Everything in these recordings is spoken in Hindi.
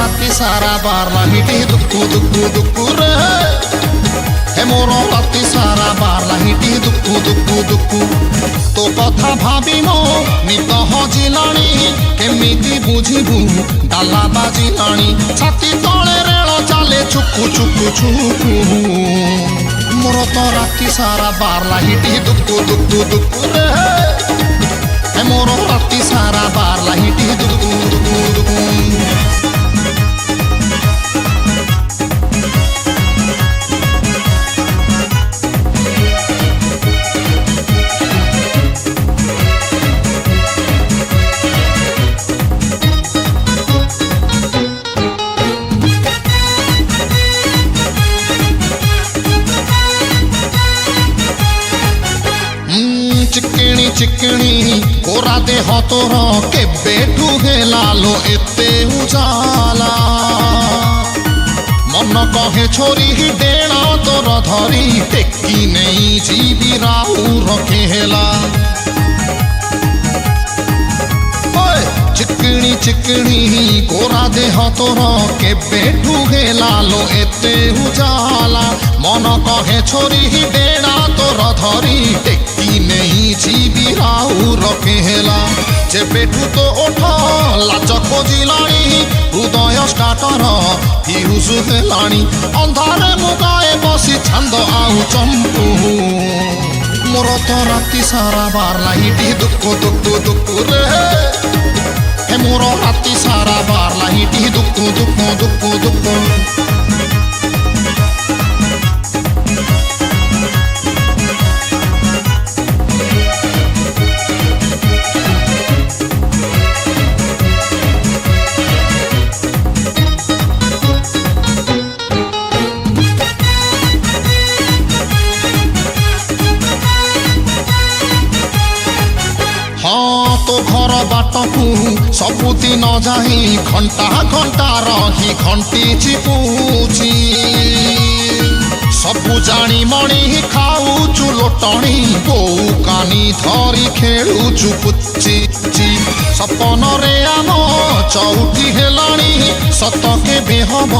ରାତି ସାରା ବାରଲା ହିଟି ଦୁକୁ ଦୁକୁ ଦୁକୁ ରେ ହେ ମୋର ରାତି ସାରା ବାରଲା ହିଟି ଦୁକୁ ଦୁକୁ ଦୁକୁ ତୋ କଥା ଭାବି ମୋ ନିଦ ହଜିଲାଣି କେମିତି ବୁଝିବୁ ଡାଲା ବାଜିଲାଣି ଛାତି ତଳେ ରେଳ ଚାଲେ ଛୁକୁ ଛୁକୁ ଛୁକୁ ମୋର ତ ରାତି ସାରା ବାରଲା ହିଟି ଦୁକୁ ଦୁକୁ ଦୁକୁ ରେ ହେ ମୋର ରାତି ସାରା ବାରଲା ହିଟି ଦୁକୁ ଦୁକୁ ଦୁକୁ चिकणी चिकणी कोरा देह तोर केबेठू हेला लो एते उजाला मन कहे छोरी डेणा तोर धरी टेकी नहीं जीवी राहु रखे हेला चिकणी चिकणी कोरा देह तोर केबेठू हेला लो एते उजाला मन कहे छोरी डेणा तोर धरी टेकी नहीं जीवी राहु रखे हेला जेबेठू तो ओठ लाज खोजिलाणी हृदय स्टार्टर फ्यूज हेलाणी अंधारे मुगाए बसी छंद आउ चंपू मोर तो राति सारा बारला हिटी दुक्कु दुक्कु दुक्कु रे हे मोर राति सारा बारला हिटी दुक्कु दुक्कु दुक्कु दुक्कु तो घर बाटकू सबुदिन जाही घंटा घंटा रही घंटी चिपुची सबु जानी मणि खाऊचु लोटणी बोऊ कानी धरी खेलुचु पुची सपन रे आम चौठी हेलाणी सतके बेहब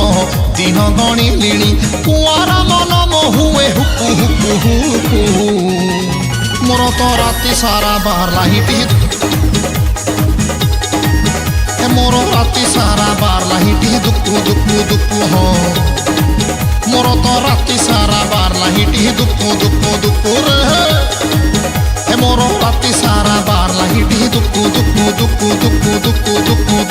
दिन गणिलिणी कुआरा मन मोहुए हुकु हुकु हुकु मोर तो राति सारा बारला हिटी मोर राति सारा बारला हिटी दुक्कु दुक्कु दुक्कु हो मोर तो राति सारा बारला हिटी दुक्कु दुक्कु दुक्कु रे मोर राति सारा बारला हिटी दुक्कु दुक्कु दुक्कु दुक्कु दुक्कु दुक्कु